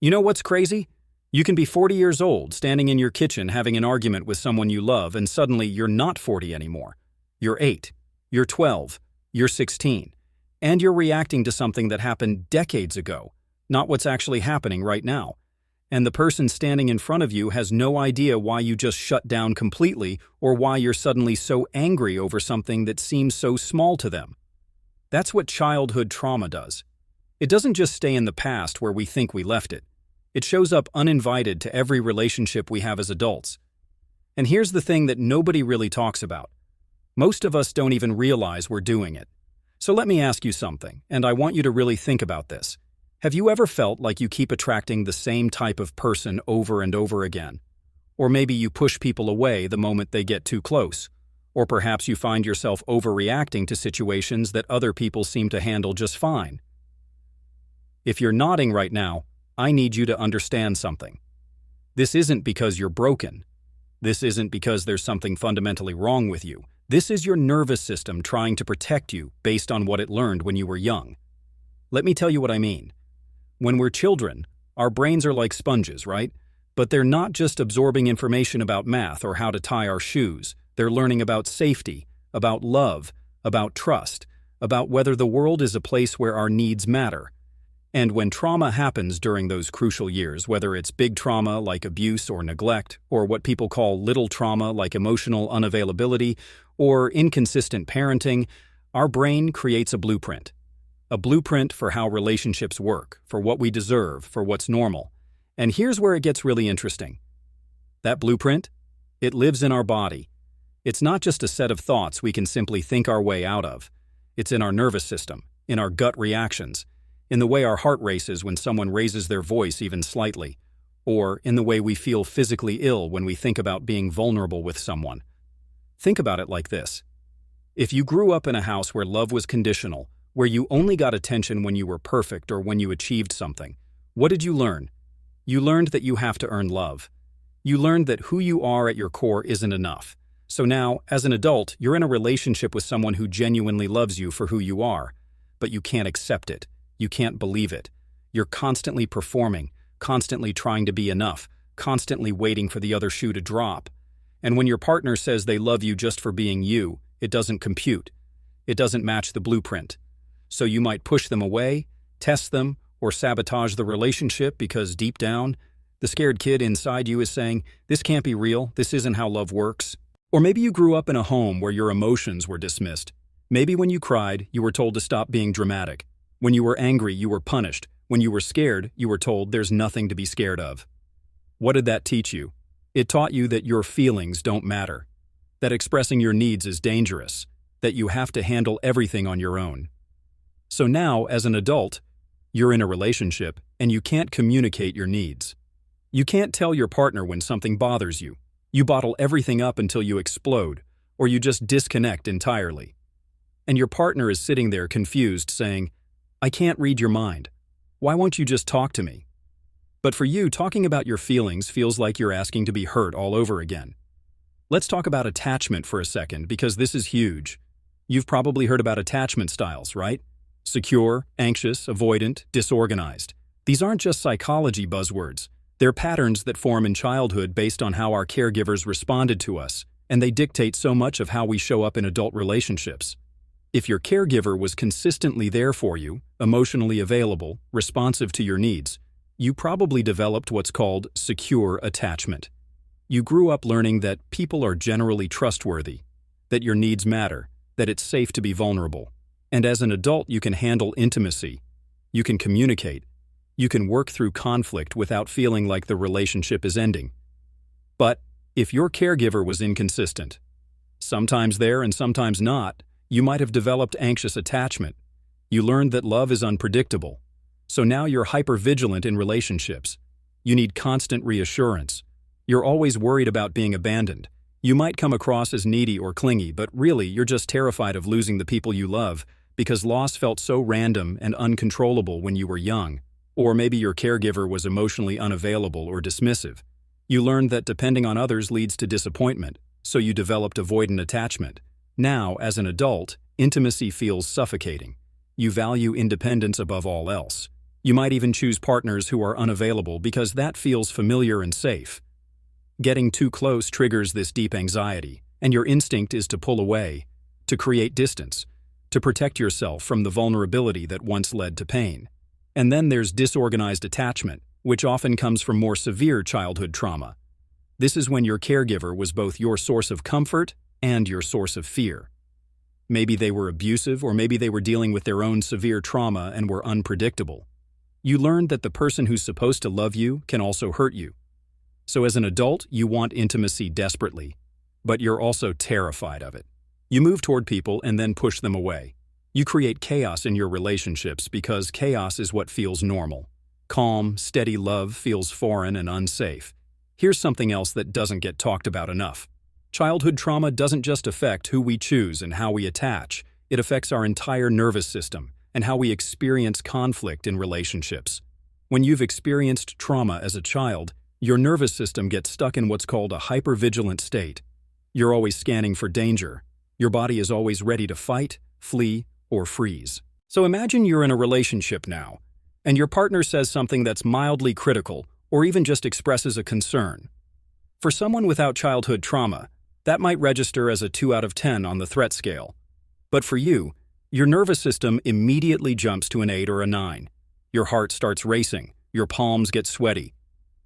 You know what's crazy? You can be 40 years old, standing in your kitchen having an argument with someone you love, and suddenly you're not 40 anymore. You're 8, you're 12, you're 16, and you're reacting to something that happened decades ago, not what's actually happening right now. And the person standing in front of you has no idea why you just shut down completely or why you're suddenly so angry over something that seems so small to them. That's what childhood trauma does. It doesn't just stay in the past where we think we left it. It shows up uninvited to every relationship we have as adults. And here's the thing that nobody really talks about. Most of us don't even realize we're doing it. So let me ask you something, and I want you to really think about this. Have you ever felt like you keep attracting the same type of person over and over again? Or maybe you push people away the moment they get too close. Or perhaps you find yourself overreacting to situations that other people seem to handle just fine. If you're nodding right now, I need you to understand something. This isn't because you're broken. This isn't because there's something fundamentally wrong with you. This is your nervous system trying to protect you based on what it learned when you were young. Let me tell you what I mean. When we're children, our brains are like sponges, right? But they're not just absorbing information about math or how to tie our shoes. They're learning about safety, about love, about trust, about whether the world is a place where our needs matter. And when trauma happens during those crucial years, whether it's big trauma like abuse or neglect, or what people call little trauma like emotional unavailability, or inconsistent parenting, our brain creates a blueprint. A blueprint for how relationships work, for what we deserve, for what's normal. And here's where it gets really interesting. That blueprint? It lives in our body. It's not just a set of thoughts we can simply think our way out of. It's in our nervous system, in our gut reactions, in the way our heart races when someone raises their voice even slightly, or in the way we feel physically ill when we think about being vulnerable with someone. Think about it like this. If you grew up in a house where love was conditional, where you only got attention when you were perfect or when you achieved something, what did you learn? You learned that you have to earn love. You learned that who you are at your core isn't enough. So now, as an adult, you're in a relationship with someone who genuinely loves you for who you are, but you can't accept it. You can't believe it. You're constantly performing, constantly trying to be enough, constantly waiting for the other shoe to drop. And when your partner says they love you just for being you, it doesn't compute. It doesn't match the blueprint. So you might push them away, test them, or sabotage the relationship because deep down, the scared kid inside you is saying, "This can't be real, this isn't how love works." Or maybe you grew up in a home where your emotions were dismissed. Maybe when you cried, you were told to stop being dramatic. When you were angry, you were punished. When you were scared, you were told there's nothing to be scared of. What did that teach you? It taught you that your feelings don't matter, that expressing your needs is dangerous, that you have to handle everything on your own. So now, as an adult, you're in a relationship and you can't communicate your needs. You can't tell your partner when something bothers you. You bottle everything up until you explode, or you just disconnect entirely. And your partner is sitting there confused, saying, "I can't read your mind. Why won't you just talk to me?" But for you, talking about your feelings feels like you're asking to be hurt all over again. Let's talk about attachment for a second, because this is huge. You've probably heard about attachment styles, right? Secure, anxious, avoidant, disorganized. These aren't just psychology buzzwords. They're patterns that form in childhood based on how our caregivers responded to us, and they dictate so much of how we show up in adult relationships. If your caregiver was consistently there for you, emotionally available, responsive to your needs, you probably developed what's called secure attachment. You grew up learning that people are generally trustworthy, that your needs matter, that it's safe to be vulnerable. And as an adult, you can handle intimacy, you can communicate, you can work through conflict without feeling like the relationship is ending. But if your caregiver was inconsistent, sometimes there and sometimes not, you might have developed anxious attachment. You learned that love is unpredictable. So now you're hypervigilant in relationships. You need constant reassurance. You're always worried about being abandoned. You might come across as needy or clingy, but really you're just terrified of losing the people you love because loss felt so random and uncontrollable when you were young. Or maybe your caregiver was emotionally unavailable or dismissive. You learned that depending on others leads to disappointment, so you developed avoidant attachment. Now, as an adult, intimacy feels suffocating. You value independence above all else. You might even choose partners who are unavailable because that feels familiar and safe. Getting too close triggers this deep anxiety, and your instinct is to pull away, to create distance, to protect yourself from the vulnerability that once led to pain. And then there's disorganized attachment, which often comes from more severe childhood trauma. This is when your caregiver was both your source of comfort and your source of fear. Maybe they were abusive, or maybe they were dealing with their own severe trauma and were unpredictable. You learned that the person who's supposed to love you can also hurt you. So as an adult, you want intimacy desperately, but you're also terrified of it. You move toward people and then push them away. You create chaos in your relationships because chaos is what feels normal. Calm, steady love feels foreign and unsafe. Here's something else that doesn't get talked about enough. Childhood trauma doesn't just affect who we choose and how we attach. It affects our entire nervous system and how we experience conflict in relationships. When you've experienced trauma as a child, your nervous system gets stuck in what's called a hypervigilant state. You're always scanning for danger. Your body is always ready to fight, flee, or freeze. So imagine you're in a relationship now, and your partner says something that's mildly critical or even just expresses a concern. For someone without childhood trauma, that might register as a 2 out of 10 on the threat scale. But for you, your nervous system immediately jumps to an 8 or a 9. Your heart starts racing, your palms get sweaty.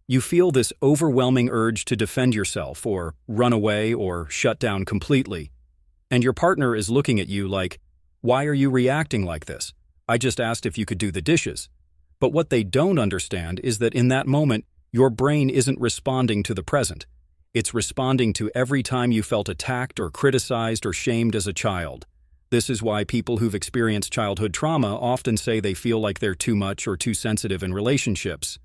You feel this overwhelming urge to defend yourself or run away or shut down completely. And your partner is looking at you like, "Why are you reacting like this? I just asked if you could do the dishes." But what they don't understand is that in that moment, your brain isn't responding to the present. It's responding to every time you felt attacked or criticized or shamed as a child. This is why people who've experienced childhood trauma often say they feel like they're too much or too sensitive in relationships.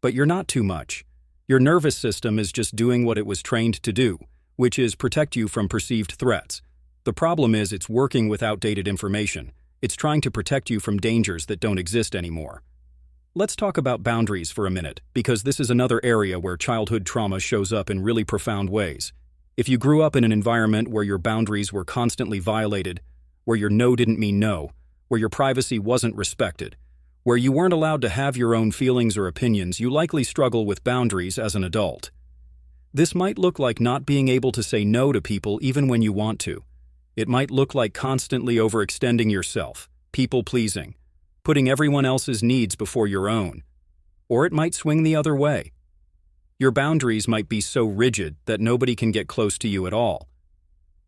But you're not too much. Your nervous system is just doing what it was trained to do, which is protect you from perceived threats. The problem is it's working with outdated information. It's trying to protect you from dangers that don't exist anymore. Let's talk about boundaries for a minute, because this is another area where childhood trauma shows up in really profound ways. If you grew up in an environment where your boundaries were constantly violated, where your no didn't mean no, where your privacy wasn't respected, where you weren't allowed to have your own feelings or opinions, you likely struggle with boundaries as an adult. This might look like not being able to say no to people even when you want to. It might look like constantly overextending yourself, people-pleasing, putting everyone else's needs before your own. Or it might swing the other way. Your boundaries might be so rigid that nobody can get close to you at all.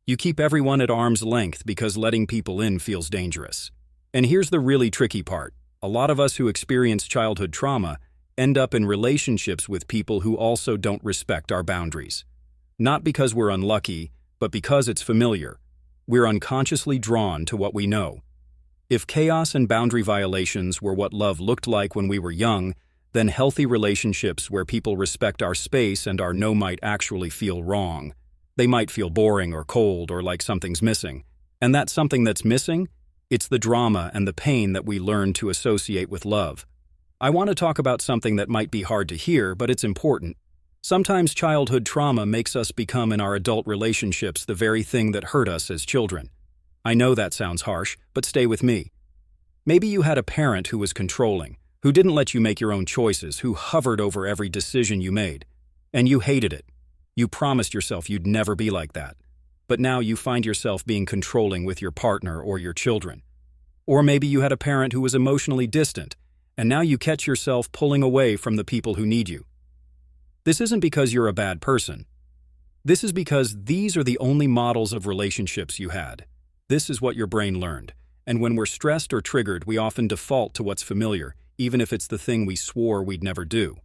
You keep everyone at arm's length because letting people in feels dangerous. And here's the really tricky part. A lot of us who experience childhood trauma end up in relationships with people who also don't respect our boundaries. Not because we're unlucky, but because it's familiar. We're unconsciously drawn to what we know. If chaos and boundary violations were what love looked like when we were young, then healthy relationships where people respect our space and our no might actually feel wrong. They might feel boring or cold or like something's missing. And that something that's missing? It's the drama and the pain that we learn to associate with love. I want to talk about something that might be hard to hear, but it's important. Sometimes childhood trauma makes us become in our adult relationships the very thing that hurt us as children. I know that sounds harsh, but stay with me. Maybe you had a parent who was controlling, who didn't let you make your own choices, who hovered over every decision you made. And you hated it. You promised yourself you'd never be like that. But now you find yourself being controlling with your partner or your children. Or maybe you had a parent who was emotionally distant, and now you catch yourself pulling away from the people who need you. This isn't because you're a bad person. This is because these are the only models of relationships you had. This is what your brain learned. And when we're stressed or triggered, we often default to what's familiar, even if it's the thing we swore we'd never do.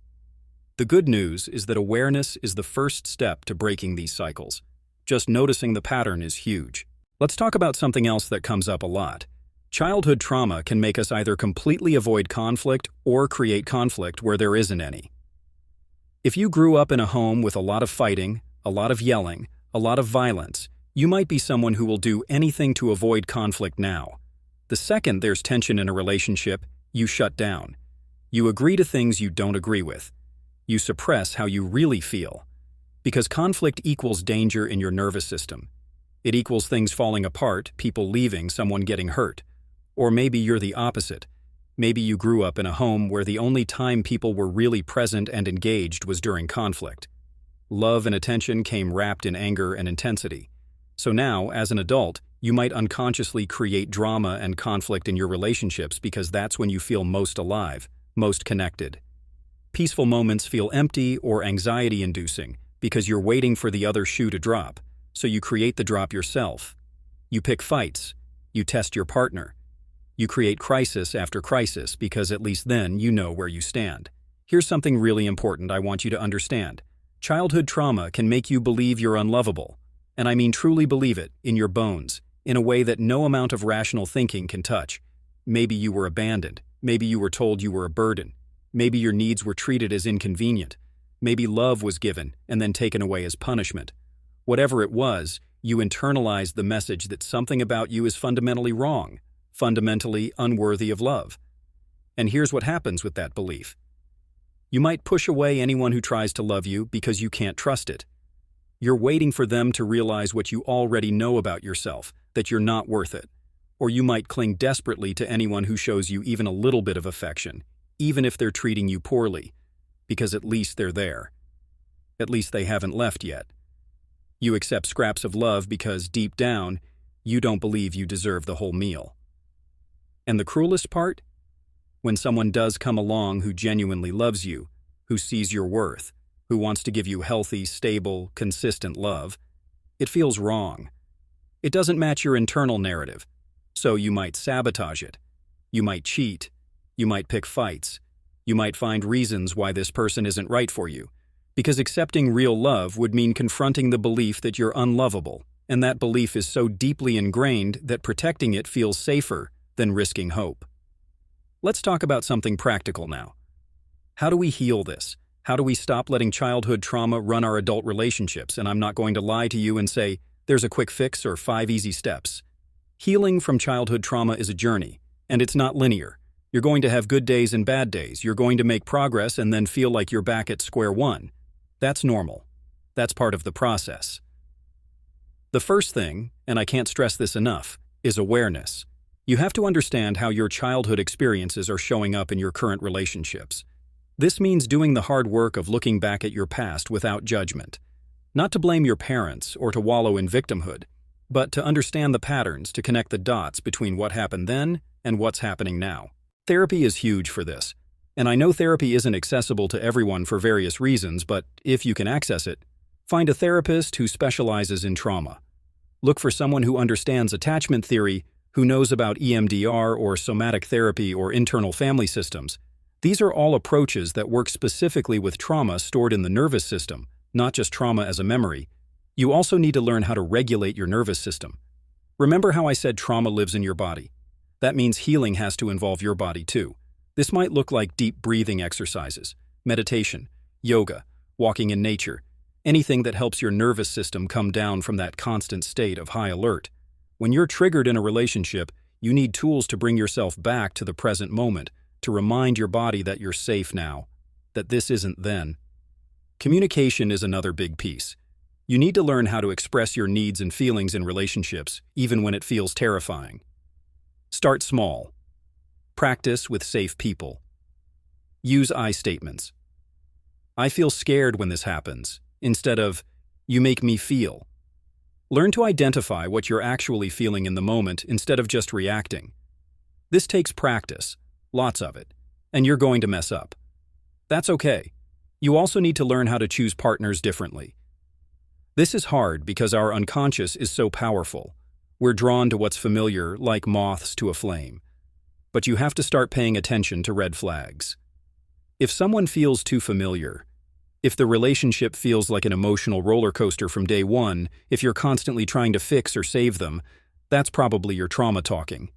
The good news is that awareness is the first step to breaking these cycles. Just noticing the pattern is huge. Let's talk about something else that comes up a lot. Childhood trauma can make us either completely avoid conflict or create conflict where there isn't any. If you grew up in a home with a lot of fighting, a lot of yelling, a lot of violence, you might be someone who will do anything to avoid conflict now. The second there's tension in a relationship, you shut down. You agree to things you don't agree with. You suppress how you really feel. Because conflict equals danger in your nervous system. It equals things falling apart, people leaving, someone getting hurt. Or maybe you're the opposite. Maybe you grew up in a home where the only time people were really present and engaged was during conflict. Love and attention came wrapped in anger and intensity. So now, as an adult, you might unconsciously create drama and conflict in your relationships because that's when you feel most alive, most connected. Peaceful moments feel empty or anxiety-inducing because you're waiting for the other shoe to drop, so you create the drop yourself. You pick fights. You test your partner. You create crisis after crisis because at least then you know where you stand. Here's something really important I want you to understand. Childhood trauma can make you believe you're unlovable. And I mean truly believe it, in your bones, in a way that no amount of rational thinking can touch. Maybe you were abandoned. Maybe you were told you were a burden. Maybe your needs were treated as inconvenient. Maybe love was given and then taken away as punishment. Whatever it was, you internalized the message that something about you is fundamentally wrong, fundamentally unworthy of love. And here's what happens with that belief. You might push away anyone who tries to love you because you can't trust it. You're waiting for them to realize what you already know about yourself, that you're not worth it. Or you might cling desperately to anyone who shows you even a little bit of affection, even if they're treating you poorly, because at least they're there. At least they haven't left yet. You accept scraps of love because, deep down, you don't believe you deserve the whole meal. And the cruelest part? When someone does come along who genuinely loves you, who sees your worth, who wants to give you healthy, stable, consistent love, it feels wrong. It doesn't match your internal narrative, so you might sabotage it. You might cheat. You might pick fights. You might find reasons why this person isn't right for you, because accepting real love would mean confronting the belief that you're unlovable, and that belief is so deeply ingrained that protecting it feels safer than risking hope. Let's talk about something practical now. How do we heal this? How do we stop letting childhood trauma run our adult relationships? And I'm not going to lie to you and say, there's a quick fix or 5 easy steps. Healing from childhood trauma is a journey, and it's not linear. You're going to have good days and bad days. You're going to make progress and then feel like you're back at square one. That's normal. That's part of the process. The first thing, and I can't stress this enough, is awareness. You have to understand how your childhood experiences are showing up in your current relationships. This means doing the hard work of looking back at your past without judgment. Not to blame your parents or to wallow in victimhood, but to understand the patterns, to connect the dots between what happened then and what's happening now. Therapy is huge for this, and I know therapy isn't accessible to everyone for various reasons, but if you can access it, find a therapist who specializes in trauma. Look for someone who understands attachment theory, who knows about EMDR or somatic therapy or internal family systems. These are all approaches that work specifically with trauma stored in the nervous system, not just trauma as a memory. You also need to learn how to regulate your nervous system. Remember how I said trauma lives in your body? That means healing has to involve your body too. This might look like deep breathing exercises, meditation, yoga, walking in nature, anything that helps your nervous system come down from that constant state of high alert. When you're triggered in a relationship, you need tools to bring yourself back to the present moment, to remind your body that you're safe now, that this isn't then. Communication is another big piece. You need to learn how to express your needs and feelings in relationships, even when it feels terrifying. Start small. Practice with safe people. Use I statements. I feel scared when this happens, instead of, you make me feel. Learn to identify what you're actually feeling in the moment instead of just reacting. This takes practice, lots of it, and you're going to mess up. That's okay. You also need to learn how to choose partners differently. This is hard because our unconscious is so powerful. We're drawn to what's familiar, like moths to a flame. But you have to start paying attention to red flags. If someone feels too familiar, if the relationship feels like an emotional roller coaster from day one, if you're constantly trying to fix or save them, that's probably your trauma talking.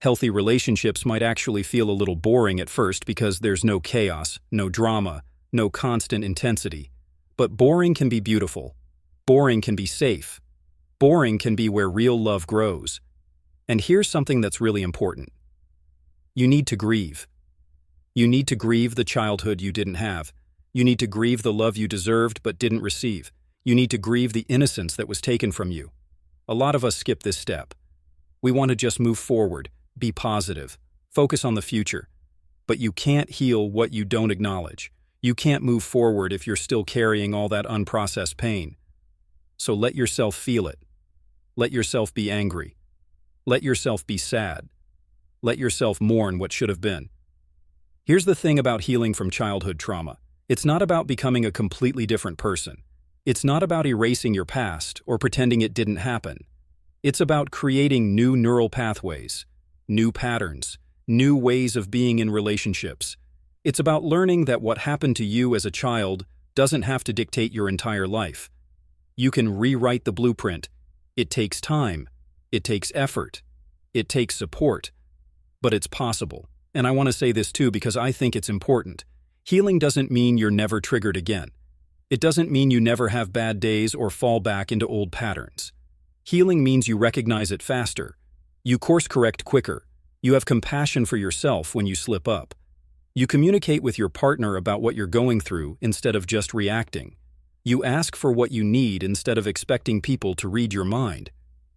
Healthy relationships might actually feel a little boring at first because there's no chaos, no drama, no constant intensity. But boring can be beautiful. Boring can be safe. Boring can be where real love grows. And here's something that's really important. You need to grieve. You need to grieve the childhood you didn't have. You need to grieve the love you deserved but didn't receive. You need to grieve the innocence that was taken from you. A lot of us skip this step. We want to just move forward, be positive, Focus on the future. But you can't heal what you don't acknowledge. You can't move forward if you're still carrying all that unprocessed pain. So let yourself feel it. Let yourself be angry. Let yourself be sad. Let yourself mourn what should have been. Here's the thing about healing from childhood trauma. It's not about becoming a completely different person. It's not about erasing your past or pretending it didn't happen. It's about creating new neural pathways, new patterns, new ways of being in relationships. It's about learning that what happened to you as a child doesn't have to dictate your entire life. You can rewrite the blueprint. It takes time. It takes effort. It takes support. But it's possible. And I want to say this too because I think it's important. Healing doesn't mean you're never triggered again. It doesn't mean you never have bad days or fall back into old patterns. Healing means you recognize it faster. You course correct quicker. You have compassion for yourself when you slip up. You communicate with your partner about what you're going through instead of just reacting. You ask for what you need instead of expecting people to read your mind.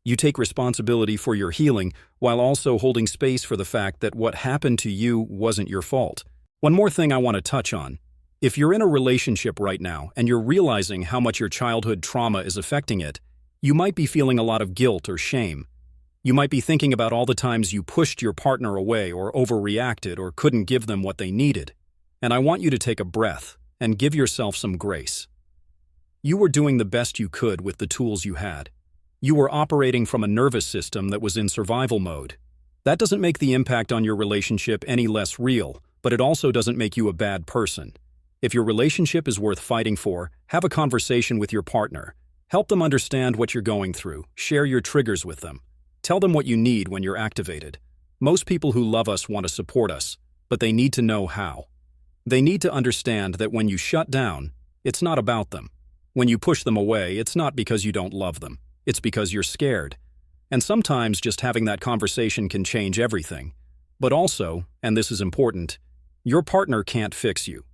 You take responsibility for your healing while also holding space for the fact that what happened to you wasn't your fault. One more thing I want to touch on. If you're in a relationship right now and you're realizing how much your childhood trauma is affecting it, you might be feeling a lot of guilt or shame. You might be thinking about all the times you pushed your partner away or overreacted or couldn't give them what they needed. And I want you to take a breath and give yourself some grace. You were doing the best you could with the tools you had. You were operating from a nervous system that was in survival mode. That doesn't make the impact on your relationship any less real, but it also doesn't make you a bad person. If your relationship is worth fighting for, have a conversation with your partner. Help them understand what you're going through. Share your triggers with them. Tell them what you need when you're activated. Most people who love us want to support us, but they need to know how. They need to understand that when you shut down, it's not about them. When you push them away, it's not because you don't love them. It's because you're scared. And sometimes just having that conversation can change everything. But also, and this is important, your partner can't fix you.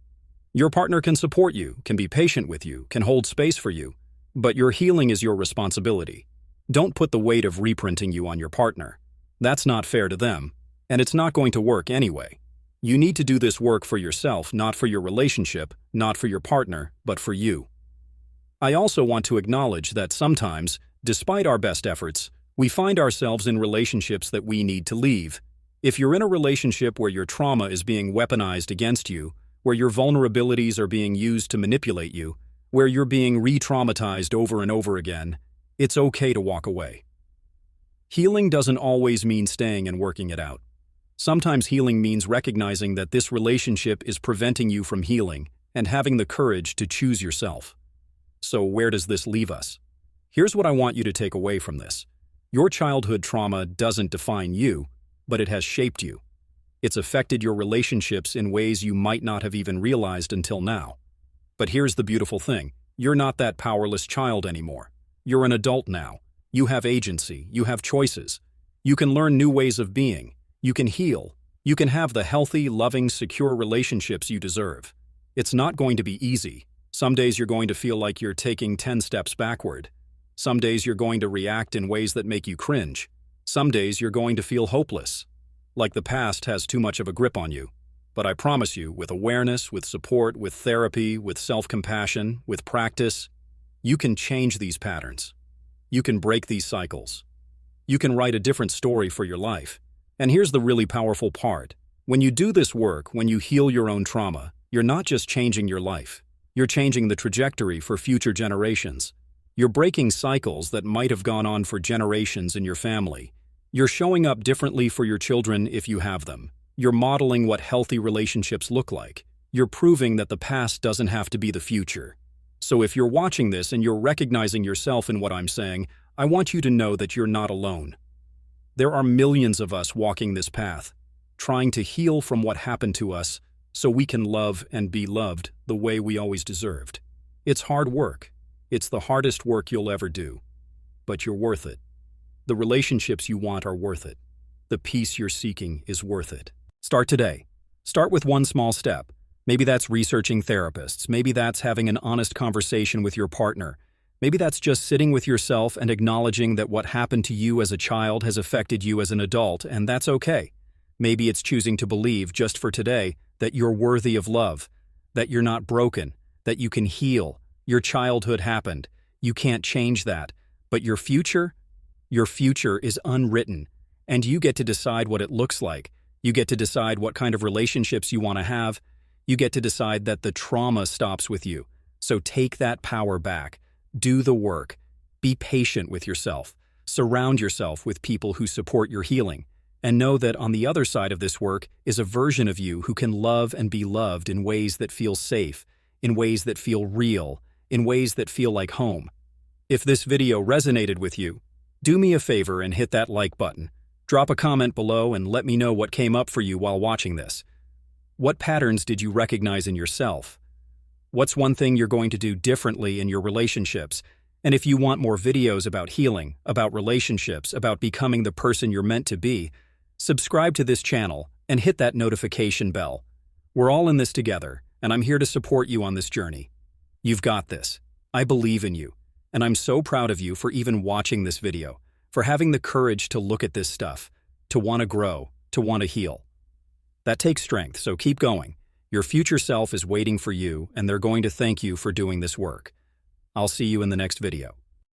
Your partner can support you, can be patient with you, can hold space for you, but your healing is your responsibility. Don't put the weight of reprinting you on your partner. That's not fair to them, and it's not going to work anyway. You need to do this work for yourself, not for your relationship, not for your partner, but for you. I also want to acknowledge that sometimes, despite our best efforts, we find ourselves in relationships that we need to leave. If you're in a relationship where your trauma is being weaponized against you, where your vulnerabilities are being used to manipulate you, where you're being re-traumatized over and over again, it's okay to walk away. Healing doesn't always mean staying and working it out. Sometimes healing means recognizing that this relationship is preventing you from healing and having the courage to choose yourself. So where does this leave us? Here's what I want you to take away from this. Your childhood trauma doesn't define you, but it has shaped you. It's affected your relationships in ways you might not have even realized until now. But here's the beautiful thing. You're not that powerless child anymore. You're an adult now. You have agency. You have choices. You can learn new ways of being. You can heal. You can have the healthy, loving, secure relationships you deserve. It's not going to be easy. Some days you're going to feel like you're taking 10 steps backward. Some days you're going to react in ways that make you cringe. Some days you're going to feel hopeless, like the past has too much of a grip on you. But I promise you, with awareness, with support, with therapy, with self-compassion, with practice, you can change these patterns. You can break these cycles. You can write a different story for your life. And here's the really powerful part. When you do this work, when you heal your own trauma, you're not just changing your life. You're changing the trajectory for future generations. You're breaking cycles that might have gone on for generations in your family. You're showing up differently for your children if you have them. You're modeling what healthy relationships look like. You're proving that the past doesn't have to be the future. So if you're watching this and you're recognizing yourself in what I'm saying, I want you to know that you're not alone. There are millions of us walking this path, trying to heal from what happened to us so we can love and be loved the way we always deserved. It's hard work. It's the hardest work you'll ever do. But you're worth it. The relationships you want are worth it. The peace you're seeking is worth it. Start today. Start with one small step. Maybe that's researching therapists. Maybe that's having an honest conversation with your partner. Maybe that's just sitting with yourself and acknowledging that what happened to you as a child has affected you as an adult, and that's okay. Maybe it's choosing to believe, just for today, that you're worthy of love, that you're not broken, that you can heal. Your childhood happened. You can't change that. But your future? Your future is unwritten, and you get to decide what it looks like. You get to decide what kind of relationships you want to have. You get to decide that the trauma stops with you. So take that power back. Do the work. Be patient with yourself. Surround yourself with people who support your healing. And know that on the other side of this work is a version of you who can love and be loved in ways that feel safe, in ways that feel real, in ways that feel like home. If this video resonated with you, do me a favor and hit that like button. Drop a comment below and let me know what came up for you while watching this. What patterns did you recognize in yourself? What's one thing you're going to do differently in your relationships? And if you want more videos about healing, about relationships, about becoming the person you're meant to be, subscribe to this channel and hit that notification bell. We're all in this together, and I'm here to support you on this journey. You've got this. I believe in you, and I'm so proud of you for even watching this video, for having the courage to look at this stuff, to want to grow, to want to heal. That takes strength, so keep going. Your future self is waiting for you, and they're going to thank you for doing this work. I'll see you in the next video.